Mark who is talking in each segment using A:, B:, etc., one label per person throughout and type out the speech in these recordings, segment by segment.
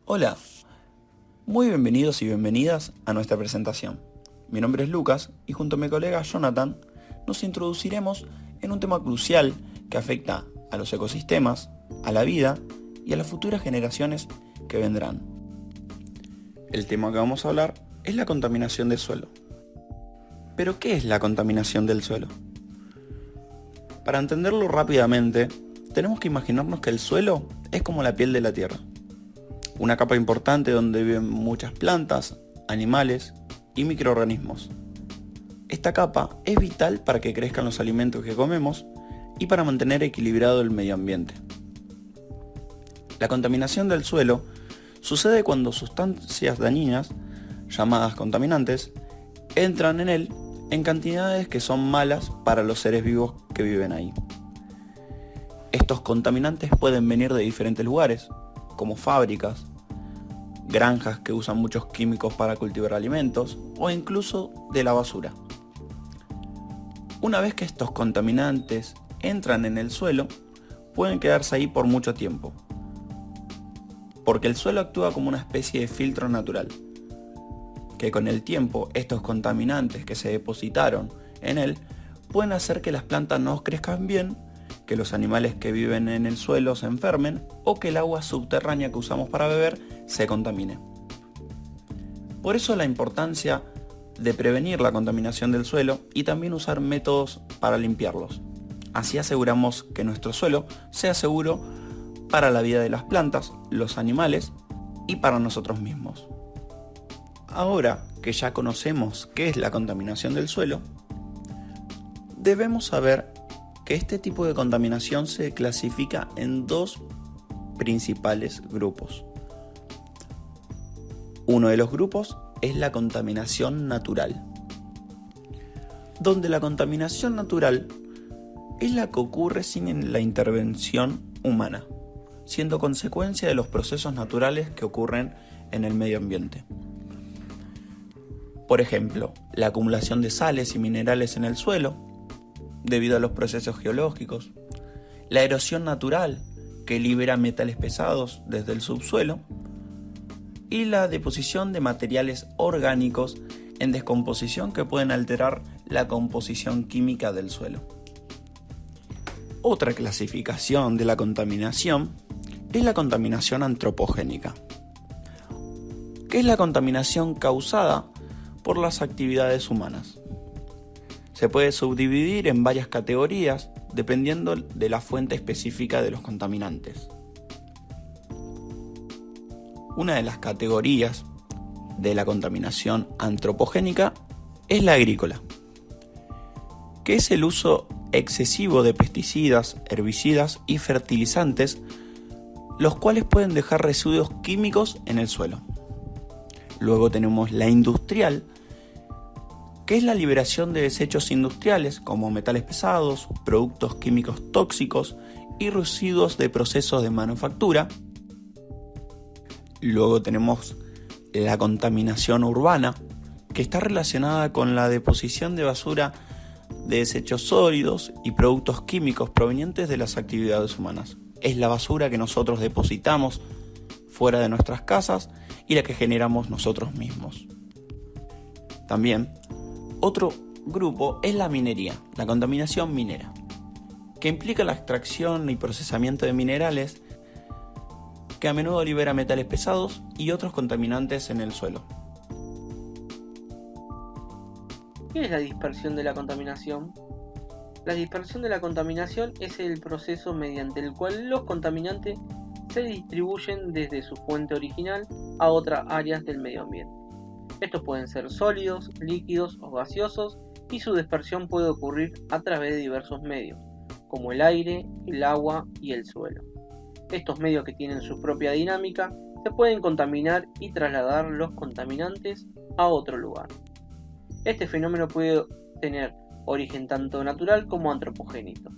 A: Hola, muy bienvenidos y bienvenidas a nuestra presentación. Mi nombre es Lucas y junto a mi colega Jonathan nos introduciremos en un tema crucial que afecta a los ecosistemas, a la vida y a las futuras generaciones que vendrán. El tema que vamos a hablar es la contaminación del suelo. ¿Pero qué es la contaminación del suelo? Para entenderlo rápidamente, tenemos que imaginarnos que el suelo es como la piel de la tierra. Una capa importante donde viven muchas plantas, animales y microorganismos. Esta capa es vital para que crezcan los alimentos que comemos y para mantener equilibrado el medio ambiente. La contaminación del suelo sucede cuando sustancias dañinas, llamadas contaminantes, entran en él en cantidades que son malas para los seres vivos que viven ahí. Estos contaminantes pueden venir de diferentes lugares, como fábricas, granjas que usan muchos químicos para cultivar alimentos o incluso de la basura. Una vez que estos contaminantes entran en el suelo, pueden quedarse ahí por mucho tiempo, porque el suelo actúa como una especie de filtro natural, que con el tiempo estos contaminantes que se depositaron en él pueden hacer que las plantas no crezcan bien, que los animales que viven en el suelo se enfermen o que el agua subterránea que usamos para beber se contamine. Por eso la importancia de prevenir la contaminación del suelo y también usar métodos para limpiarlos. Así aseguramos que nuestro suelo sea seguro para la vida de las plantas, los animales y para nosotros mismos. Ahora que ya conocemos qué es la contaminación del suelo, debemos saber que este tipo de contaminación se clasifica en dos principales grupos. Uno de los grupos es la contaminación natural, donde la contaminación natural es la que ocurre sin la intervención humana, siendo consecuencia de los procesos naturales que ocurren en el medio ambiente. Por ejemplo, la acumulación de sales y minerales en el suelo, debido a los procesos geológicos, la erosión natural, que libera metales pesados desde el subsuelo, y la deposición de materiales orgánicos en descomposición que pueden alterar la composición química del suelo. Otra clasificación de la contaminación es la contaminación antropogénica, que es la contaminación causada por las actividades humanas. Se puede subdividir en varias categorías dependiendo de la fuente específica de los contaminantes. Una de las categorías de la contaminación antropogénica es la agrícola, que es el uso excesivo de pesticidas, herbicidas y fertilizantes, los cuales pueden dejar residuos químicos en el suelo. Luego tenemos la industrial, que es la liberación de desechos industriales como metales pesados, productos químicos tóxicos y residuos de procesos de manufactura. Luego tenemos la contaminación urbana, que está relacionada con la deposición de basura de desechos sólidos y productos químicos provenientes de las actividades humanas. Es la basura que nosotros depositamos fuera de nuestras casas y la que generamos nosotros mismos. También otro grupo es la minería, la contaminación minera, que implica la extracción y procesamiento de minerales que a menudo libera metales pesados y otros contaminantes en el suelo.
B: ¿Qué es la dispersión de la contaminación? La dispersión de la contaminación es el proceso mediante el cual los contaminantes se distribuyen desde su fuente original a otras áreas del medio ambiente. Estos pueden ser sólidos, líquidos o gaseosos y su dispersión puede ocurrir a través de diversos medios, como el aire, el agua y el suelo. Estos medios que tienen su propia dinámica se pueden contaminar y trasladar los contaminantes a otro lugar. Este fenómeno puede tener origen tanto natural como antropogénico.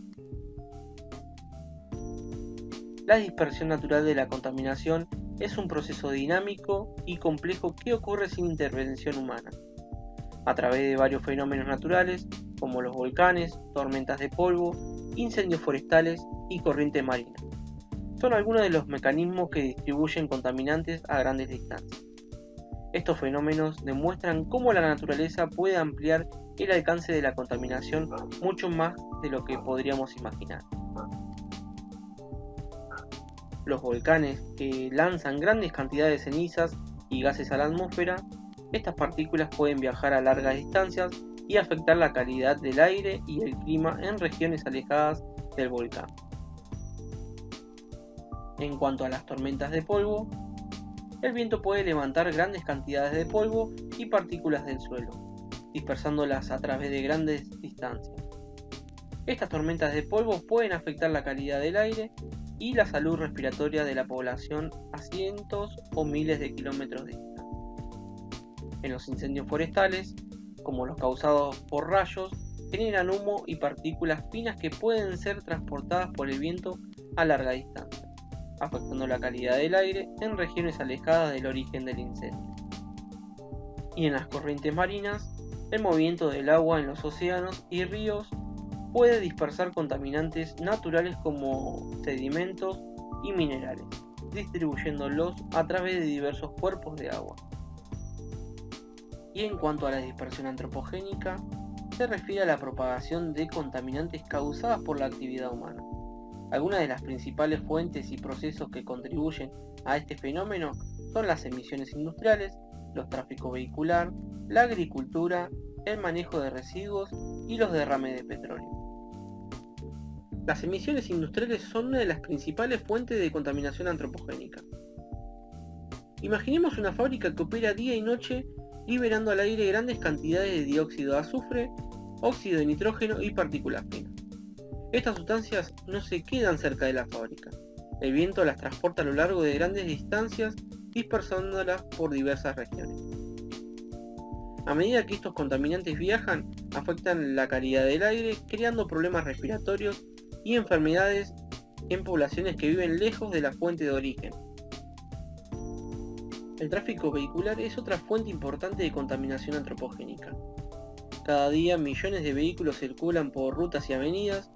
B: La dispersión natural de la contaminación es un proceso dinámico y complejo que ocurre sin intervención humana, a través de varios fenómenos naturales como los volcanes, tormentas de polvo, incendios forestales y corrientes marinas. son algunos de los mecanismos que distribuyen contaminantes a grandes distancias. Estos fenómenos demuestran cómo la naturaleza puede ampliar el alcance de la contaminación mucho más de lo que podríamos imaginar. Los volcanes, que lanzan grandes cantidades de cenizas y gases a la atmósfera, estas partículas pueden viajar a largas distancias y afectar la calidad del aire y el clima en regiones alejadas del volcán. En cuanto a las tormentas de polvo, el viento puede levantar grandes cantidades de polvo y partículas del suelo, dispersándolas a través de grandes distancias. Estas tormentas de polvo pueden afectar la calidad del aire y la salud respiratoria de la población a cientos o miles de kilómetros de distancia. En los incendios forestales, como los causados por rayos, generan humo y partículas finas que pueden ser transportadas por el viento a larga distancia, afectando la calidad del aire en regiones alejadas del origen del incendio. Y en las corrientes marinas, el movimiento del agua en los océanos y ríos puede dispersar contaminantes naturales como sedimentos y minerales, distribuyéndolos a través de diversos cuerpos de agua. Y en cuanto a la dispersión antropogénica, se refiere a la propagación de contaminantes causadas por la actividad humana. Algunas de las principales fuentes y procesos que contribuyen a este fenómeno son las emisiones industriales, los tráficos vehicular, la agricultura, el manejo de residuos y los derrames de petróleo. Las emisiones industriales son una de las principales fuentes de contaminación antropogénica. Imaginemos una fábrica que opera día y noche liberando al aire grandes cantidades de dióxido de azufre, óxido de nitrógeno y partículas finas. Estas sustancias no se quedan cerca de la fábrica. El viento las transporta a lo largo de grandes distancias, dispersándolas por diversas regiones. A medida que estos contaminantes viajan, afectan la calidad del aire, creando problemas respiratorios y enfermedades en poblaciones que viven lejos de la fuente de origen. El tráfico vehicular es otra fuente importante de contaminación antropogénica. Cada día millones de vehículos circulan por rutas y avenidas,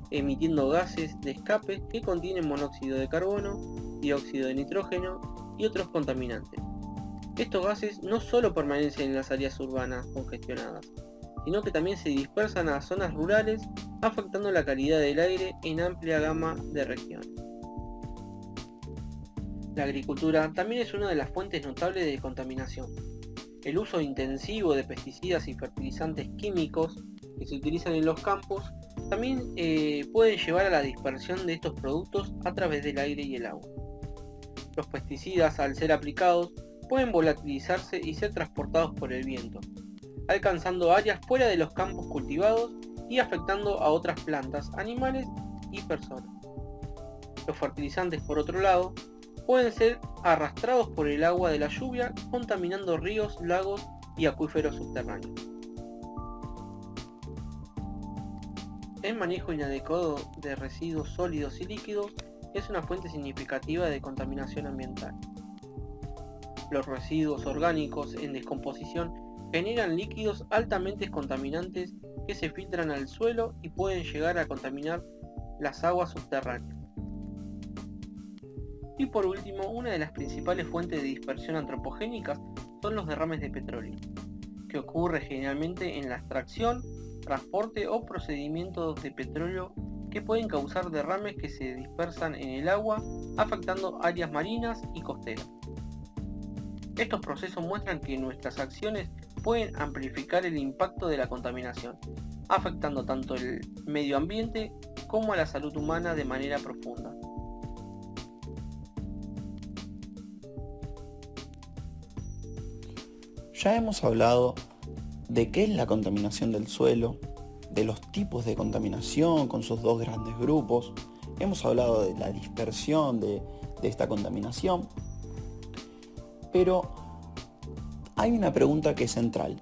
B: emitiendo gases de escape que contienen monóxido de carbono, dióxido de nitrógeno y otros contaminantes. Estos gases no solo permanecen en las áreas urbanas congestionadas, sino que también se dispersan a zonas rurales, afectando la calidad del aire en amplia gama de regiones. La agricultura también es una de las fuentes notables de contaminación. El uso intensivo de pesticidas y fertilizantes químicos que se utilizan en los campos también pueden llevar a la dispersión de estos productos a través del aire y el agua. Los pesticidas, al ser aplicados, pueden volatilizarse y ser transportados por el viento, alcanzando áreas fuera de los campos cultivados y afectando a otras plantas, animales y personas. Los fertilizantes, por otro lado, pueden ser arrastrados por el agua de la lluvia, contaminando ríos, lagos y acuíferos subterráneos. El manejo inadecuado de residuos sólidos y líquidos es una fuente significativa de contaminación ambiental. Los residuos orgánicos en descomposición generan líquidos altamente contaminantes que se filtran al suelo y pueden llegar a contaminar las aguas subterráneas. Y por último, una de las principales fuentes de dispersión antropogénica son los derrames de petróleo, que ocurre generalmente en la extracción, transporte o procedimiento de petróleo que pueden causar derrames que se dispersan en el agua, afectando áreas marinas y costeras. Estos procesos muestran que nuestras acciones pueden amplificar el impacto de la contaminación, afectando tanto el medio ambiente como a la salud humana de manera profunda.
A: Ya hemos hablado de qué es la contaminación del suelo, de los tipos de contaminación con sus dos grandes grupos, hemos hablado de la dispersión de esta contaminación, pero hay una pregunta que es central.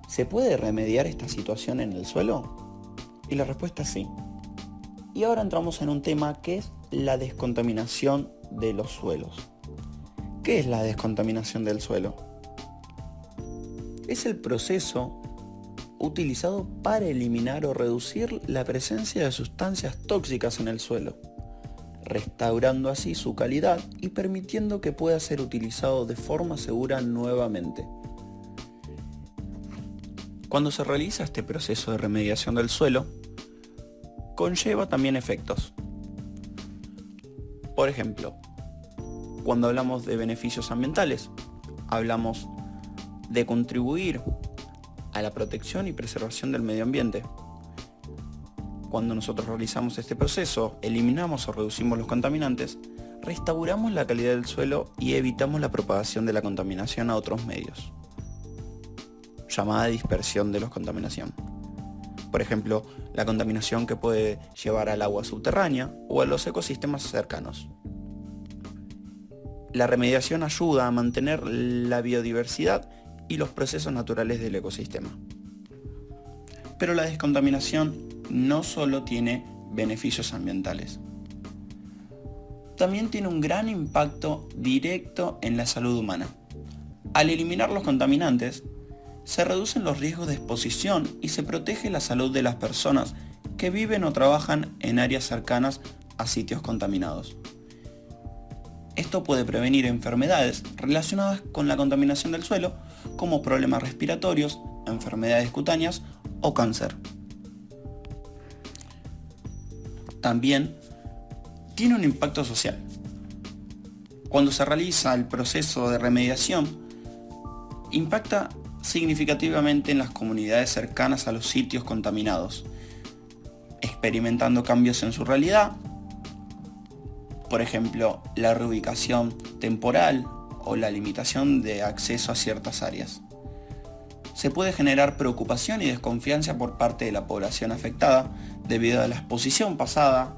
A: ¿Se puede remediar esta situación en el suelo? Y la respuesta es sí. Y ahora entramos en un tema que es la descontaminación de los suelos. ¿Qué es la descontaminación del suelo? Es el proceso utilizado para eliminar o reducir la presencia de sustancias tóxicas en el suelo, restaurando así su calidad y permitiendo que pueda ser utilizado de forma segura nuevamente. Cuando se realiza este proceso de remediación del suelo, conlleva también efectos. Por ejemplo, cuando hablamos de beneficios ambientales, hablamos de contribuir a la protección y preservación del medio ambiente. Cuando nosotros realizamos este proceso, eliminamos o reducimos los contaminantes, restauramos la calidad del suelo y evitamos la propagación de la contaminación a otros medios, llamada dispersión de la contaminación. Por ejemplo, la contaminación que puede llevar al agua subterránea o a los ecosistemas cercanos. La remediación ayuda a mantener la biodiversidad y los procesos naturales del ecosistema. Pero la descontaminación no solo tiene beneficios ambientales. También tiene un gran impacto directo en la salud humana. Al eliminar los contaminantes, se reducen los riesgos de exposición y se protege la salud de las personas que viven o trabajan en áreas cercanas a sitios contaminados. Esto puede prevenir enfermedades relacionadas con la contaminación del suelo, como problemas respiratorios, enfermedades cutáneas o cáncer. También tiene un impacto social. Cuando se realiza el proceso de remediación, impacta significativamente en las comunidades cercanas a los sitios contaminados, experimentando cambios en su realidad, por ejemplo, la reubicación temporal o la limitación de acceso a ciertas áreas. Se puede generar preocupación y desconfianza por parte de la población afectada debido a la exposición pasada,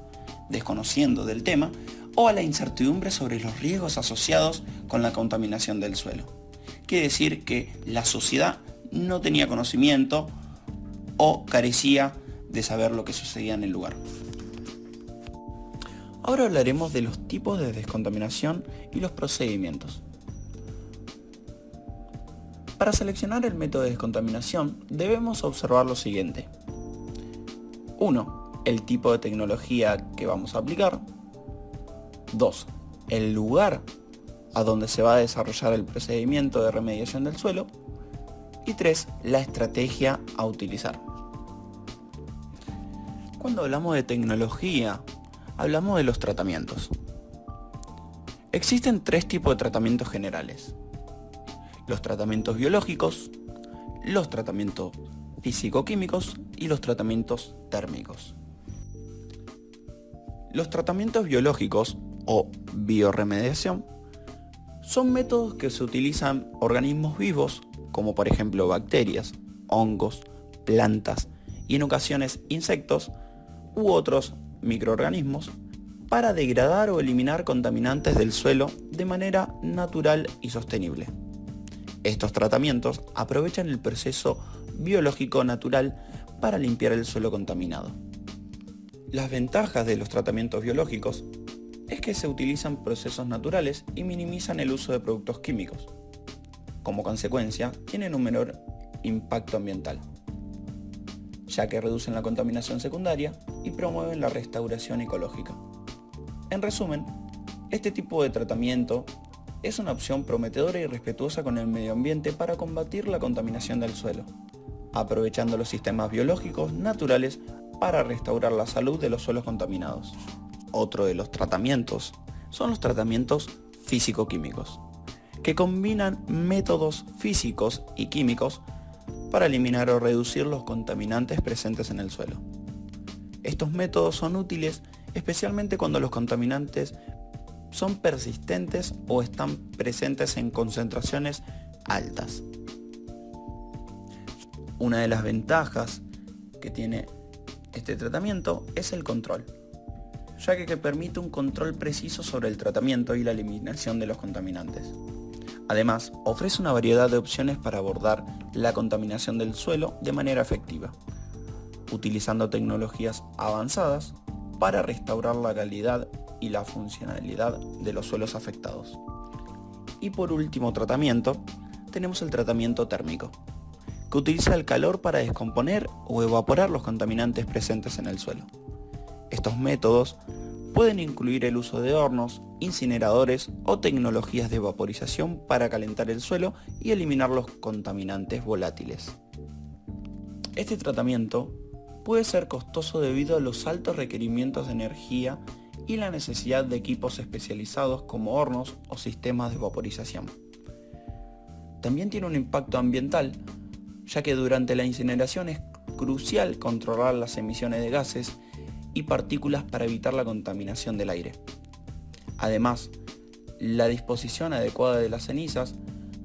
A: desconociendo del tema, o a la incertidumbre sobre los riesgos asociados con la contaminación del suelo. Quiere decir que la sociedad no tenía conocimiento o carecía de saber lo que sucedía en el lugar. Ahora hablaremos de los tipos de descontaminación y los procedimientos. Para seleccionar el método de descontaminación debemos observar lo siguiente. 1. El tipo de tecnología que vamos a aplicar. 2. El lugar a donde se va a desarrollar el procedimiento de remediación del suelo. Y 3. La estrategia a utilizar. Cuando hablamos de tecnología, hablamos de los tratamientos. Existen 3 tipos de tratamientos generales: los tratamientos biológicos, los tratamientos físico-químicos y los tratamientos térmicos. Los tratamientos biológicos o bioremediación son métodos que se utilizan organismos vivos, como por ejemplo bacterias, hongos, plantas y en ocasiones insectos u otros microorganismos, para degradar o eliminar contaminantes del suelo de manera natural y sostenible. Estos tratamientos aprovechan el proceso biológico natural para limpiar el suelo contaminado. Las ventajas de los tratamientos biológicos es que se utilizan procesos naturales y minimizan el uso de productos químicos. Como consecuencia, tienen un menor impacto ambiental, ya que reducen la contaminación secundaria y promueven la restauración ecológica. En resumen, este tipo de tratamiento es una opción prometedora y respetuosa con el medio ambiente para combatir la contaminación del suelo, aprovechando los sistemas biológicos naturales para restaurar la salud de los suelos contaminados. Otro de los tratamientos son los tratamientos físico-químicos, que combinan métodos físicos y químicos para eliminar o reducir los contaminantes presentes en el suelo. Estos métodos son útiles especialmente cuando los contaminantes son persistentes o están presentes en concentraciones altas. Una de las ventajas que tiene este tratamiento es el control, ya que permite un control preciso sobre el tratamiento y la eliminación de los contaminantes. Además, ofrece una variedad de opciones para abordar la contaminación del suelo de manera efectiva, utilizando tecnologías avanzadas para restaurar la calidad y la funcionalidad de los suelos afectados. Y por último tratamiento, tenemos el tratamiento térmico, que utiliza el calor para descomponer o evaporar los contaminantes presentes en el suelo. Estos métodos pueden incluir el uso de hornos, incineradores o tecnologías de vaporización para calentar el suelo y eliminar los contaminantes volátiles. Este tratamiento puede ser costoso debido a los altos requerimientos de energía y la necesidad de equipos especializados como hornos o sistemas de vaporización. También tiene un impacto ambiental, ya que durante la incineración es crucial controlar las emisiones de gases y partículas para evitar la contaminación del aire. Además, la disposición adecuada de las cenizas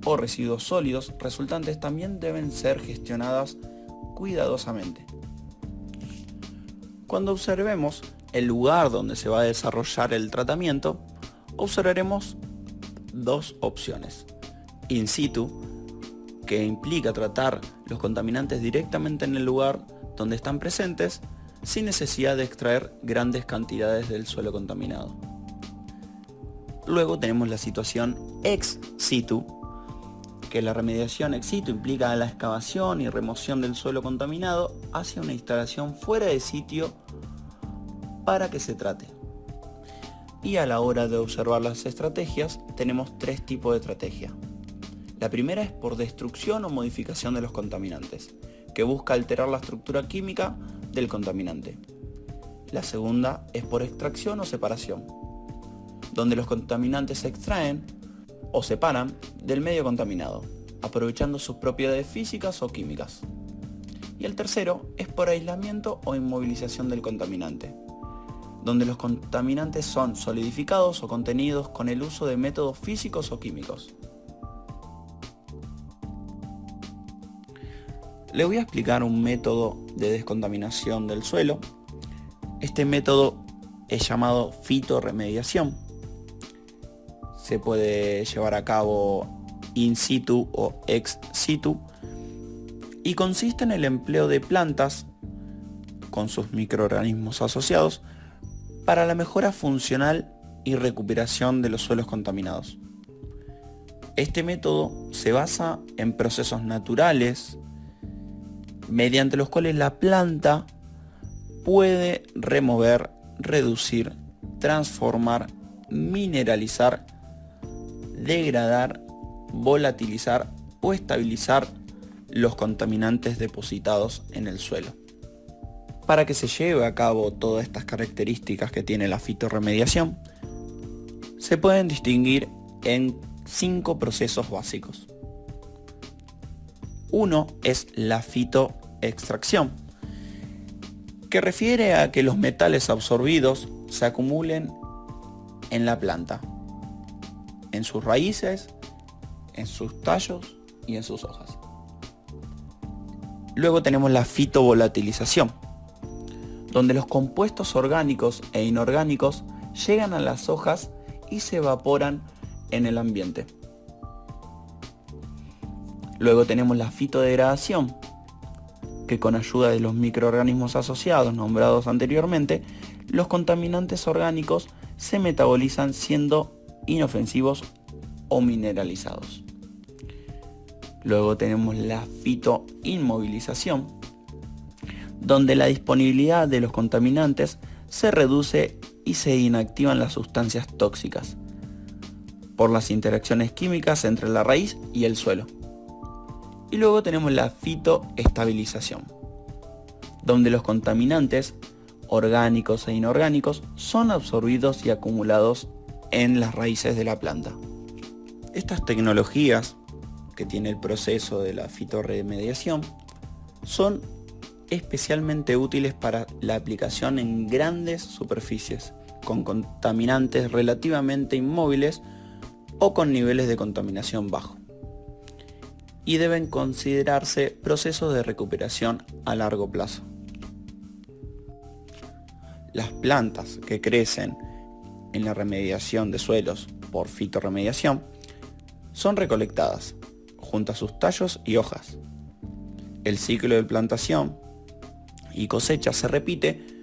A: o residuos sólidos resultantes también deben ser gestionadas cuidadosamente. Cuando observemos el lugar donde se va a desarrollar el tratamiento, observaremos dos opciones. In situ, que implica tratar los contaminantes directamente en el lugar donde están presentes, sin necesidad de extraer grandes cantidades del suelo contaminado. Luego tenemos la situación ex situ, que la remediación ex situ implica la excavación y remoción del suelo contaminado hacia una instalación fuera de sitio para que se trate. Y a la hora de observar las estrategias, tenemos tres tipos de estrategia. La primera es por destrucción o modificación de los contaminantes, que busca alterar la estructura química del contaminante. La segunda es por extracción o separación, donde los contaminantes se extraen o separan del medio contaminado, aprovechando sus propiedades físicas o químicas. Y el tercero es por aislamiento o inmovilización del contaminante, donde los contaminantes son solidificados o contenidos con el uso de métodos físicos o químicos. Le voy a explicar un método de descontaminación del suelo. Este método es llamado fitorremediación. Se puede llevar a cabo in situ o ex situ y consiste en el empleo de plantas con sus microorganismos asociados para la mejora funcional y recuperación de los suelos contaminados. Este método se basa en procesos naturales mediante los cuales la planta puede remover, reducir, transformar, mineralizar, degradar, volatilizar o estabilizar los contaminantes depositados en el suelo. Para que se lleve a cabo todas estas características que tiene la fitorremediación, se pueden distinguir en 5 procesos básicos. Uno es la fitoextracción, que refiere a que los metales absorbidos se acumulen en la planta, en sus raíces, en sus tallos y en sus hojas. Luego tenemos la fitovolatilización, donde los compuestos orgánicos e inorgánicos llegan a las hojas y se evaporan en el ambiente. Luego tenemos la fitodegradación, que con ayuda de los microorganismos asociados nombrados anteriormente, los contaminantes orgánicos se metabolizan siendo inofensivos o mineralizados. Luego tenemos la fitoinmovilización, donde la disponibilidad de los contaminantes se reduce y se inactivan las sustancias tóxicas por las interacciones químicas entre la raíz y el suelo. Y luego tenemos la fitoestabilización, donde los contaminantes orgánicos e inorgánicos son absorbidos y acumulados en las raíces de la planta. Estas tecnologías que tiene el proceso de la fitorremediación son especialmente útiles para la aplicación en grandes superficies, con contaminantes relativamente inmóviles o con niveles de contaminación bajos, y deben considerarse procesos de recuperación a largo plazo. Las plantas que crecen en la remediación de suelos por fitorremediación son recolectadas junto a sus tallos y hojas. El ciclo de plantación y cosecha se repite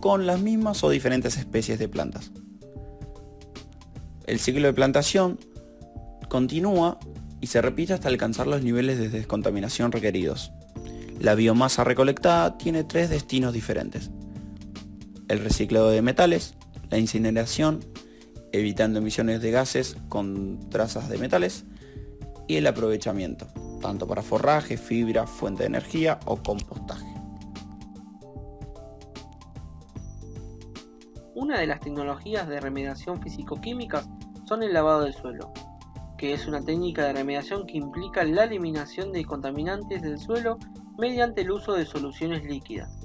A: con las mismas o diferentes especies de plantas. El ciclo de plantación continúa y se repite hasta alcanzar los niveles de descontaminación requeridos. La biomasa recolectada tiene 3 destinos diferentes: el reciclado de metales, la incineración, evitando emisiones de gases con trazas de metales, y el aprovechamiento, tanto para forraje, fibra, fuente de energía o compostaje.
B: Una de las tecnologías de remediación físico-químicas son el lavado del suelo, que es una técnica de remediación que implica la eliminación de contaminantes del suelo mediante el uso de soluciones líquidas.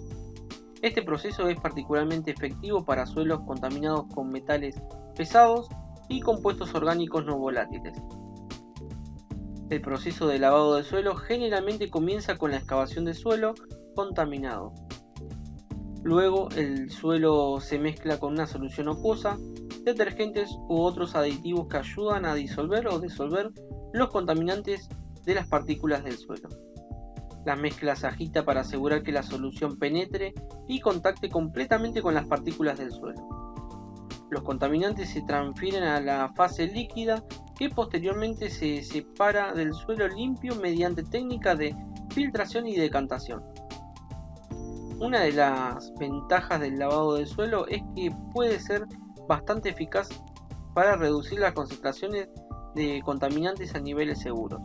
B: Este proceso es particularmente efectivo para suelos contaminados con metales pesados y compuestos orgánicos no volátiles. El proceso de lavado del suelo generalmente comienza con la excavación del suelo contaminado. Luego el suelo se mezcla con una solución acuosa, detergentes u otros aditivos que ayudan a disolver o disolver los contaminantes de las partículas del suelo. La mezcla se agita para asegurar que la solución penetre y contacte completamente con las partículas del suelo. Los contaminantes se transfieren a la fase líquida, que posteriormente se separa del suelo limpio mediante técnicas de filtración y decantación. Una de las ventajas del lavado del suelo es que puede ser bastante eficaz para reducir las concentraciones de contaminantes a niveles seguros.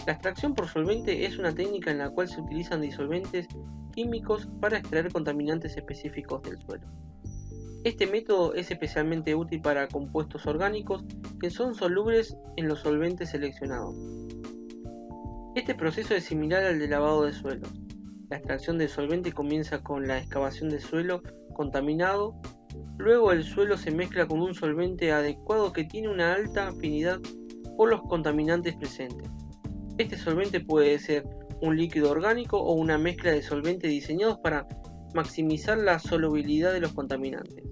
B: La extracción por solvente es una técnica en la cual se utilizan disolventes químicos para extraer contaminantes específicos del suelo. Este método es especialmente útil para compuestos orgánicos que son solubles en los solventes seleccionados. Este proceso es similar al de lavado de suelo. La extracción del solvente comienza con la excavación del suelo contaminado, luego el suelo se mezcla con un solvente adecuado que tiene una alta afinidad por los contaminantes presentes. Este solvente puede ser un líquido orgánico o una mezcla de solventes diseñados para maximizar la solubilidad de los contaminantes.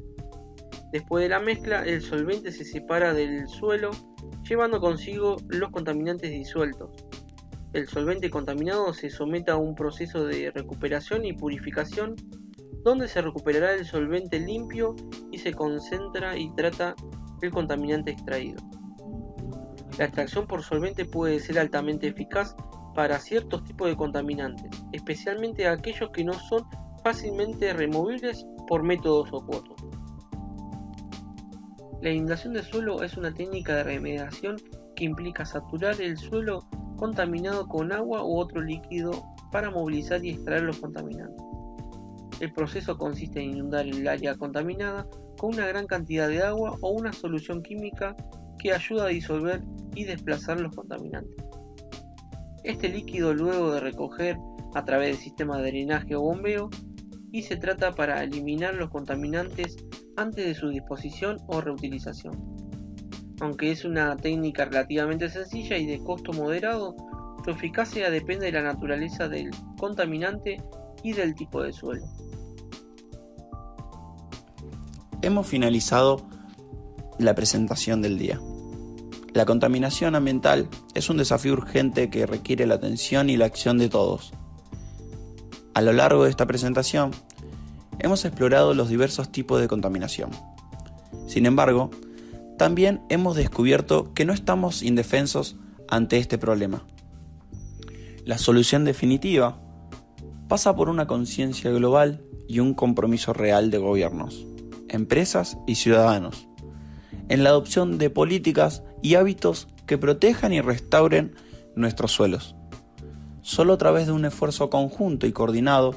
B: Después de la mezcla, el solvente se separa del suelo, llevando consigo los contaminantes disueltos. El solvente contaminado se somete a un proceso de recuperación y purificación, donde se recuperará el solvente limpio y se concentra y trata el contaminante extraído. La extracción por solvente puede ser altamente eficaz para ciertos tipos de contaminantes, especialmente aquellos que no son fácilmente removibles por métodos acuosos. La inundación del suelo es una técnica de remediación que implica saturar el suelo contaminado con agua u otro líquido para movilizar y extraer los contaminantes. El proceso consiste en inundar el área contaminada con una gran cantidad de agua o una solución química que ayuda a disolver y desplazar los contaminantes. Este líquido luego de recoger a través del sistema de drenaje o bombeo y se trata para eliminar los contaminantes antes de su disposición o reutilización. Aunque es una técnica relativamente sencilla y de costo moderado, su eficacia depende de la naturaleza del contaminante y del tipo de suelo.
A: Hemos finalizado la presentación del día. La contaminación ambiental es un desafío urgente que requiere la atención y la acción de todos. A lo largo de esta presentación, hemos explorado los diversos tipos de contaminación. Sin embargo, también hemos descubierto que no estamos indefensos ante este problema. La solución definitiva pasa por una conciencia global y un compromiso real de gobiernos, empresas y ciudadanos, en la adopción de políticas y hábitos que protejan y restauren nuestros suelos. Solo a través de un esfuerzo conjunto y coordinado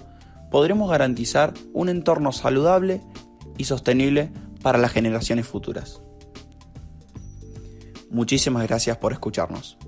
A: podremos garantizar un entorno saludable y sostenible para las generaciones futuras. Muchísimas gracias por escucharnos.